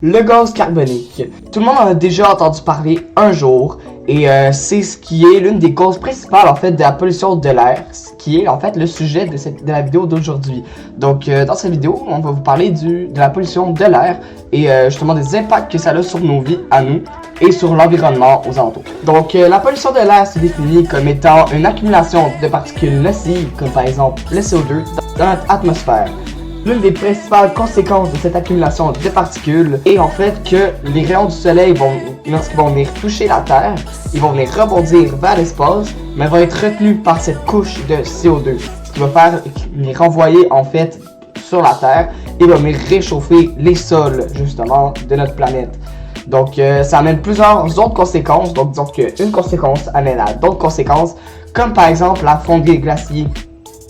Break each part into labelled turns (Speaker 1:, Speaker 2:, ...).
Speaker 1: Le gaz carbonique. Tout le monde en a déjà entendu parler un jour et c'est ce qui est l'une des causes principales en fait de la pollution de l'air, ce qui est en fait le sujet de la vidéo d'aujourd'hui. Donc dans cette vidéo, on va vous parler de la pollution de l'air et justement des impacts que ça a sur nos vies à nous et sur l'environnement aux alentours. Donc la pollution de l'air se définit comme étant une accumulation de particules nocives comme par exemple le CO2 dans notre atmosphère. L'une des principales conséquences de cette accumulation de particules est en fait que les rayons du soleil lorsqu'ils vont venir toucher la Terre, ils vont venir rebondir vers l'espace, mais vont être retenus par cette couche de CO2, ce qui va faire les renvoyer en fait sur la Terre et va venir réchauffer les sols justement de notre planète. Donc ça amène plusieurs autres conséquences, donc disons qu'une conséquence amène à d'autres conséquences, comme par exemple la fonte des glaciers,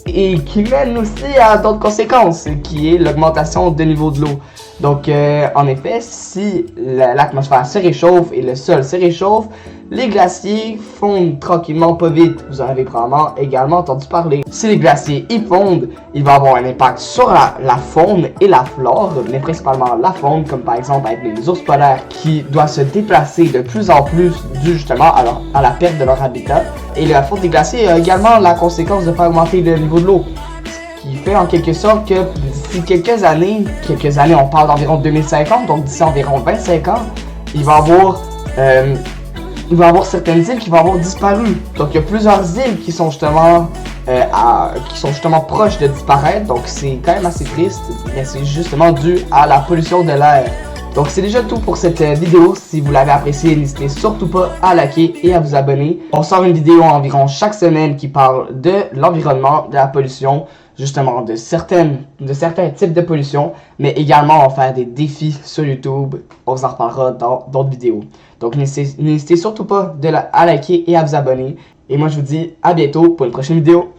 Speaker 1: et qui mène aussi à d'autres conséquences, qui est l'augmentation de niveau de l'eau. Donc, en effet, si l'atmosphère se réchauffe et le sol se réchauffe, les glaciers fondent tranquillement pas vite. Vous en avez probablement également entendu parler. Si les glaciers y fondent, il va avoir un impact sur la faune et la flore, mais principalement la faune, comme par exemple avec les ours polaires qui doivent se déplacer de plus en plus dû justement à la perte de leur habitat. Et la fonte des glaciers a également la conséquence de faire augmenter le niveau de l'eau. Ce qui fait en quelque sorte que d'ici quelques années, on parle d'environ 2050, donc d'ici environ 25 ans, il va y avoir certaines îles qui vont avoir disparu. Donc il y a plusieurs îles qui sont justement proches de disparaître, donc c'est quand même assez triste, mais c'est justement dû à la pollution de l'air. Donc c'est déjà tout pour cette vidéo. Si vous l'avez appréciée, n'hésitez surtout pas à liker et à vous abonner. On sort une vidéo environ chaque semaine qui parle de l'environnement, de la pollution, justement de certains types de pollution, mais également on va faire des défis sur YouTube. On vous en reparlera dans d'autres vidéos. Donc n'hésitez surtout pas à liker et à vous abonner. Et moi je vous dis à bientôt pour une prochaine vidéo.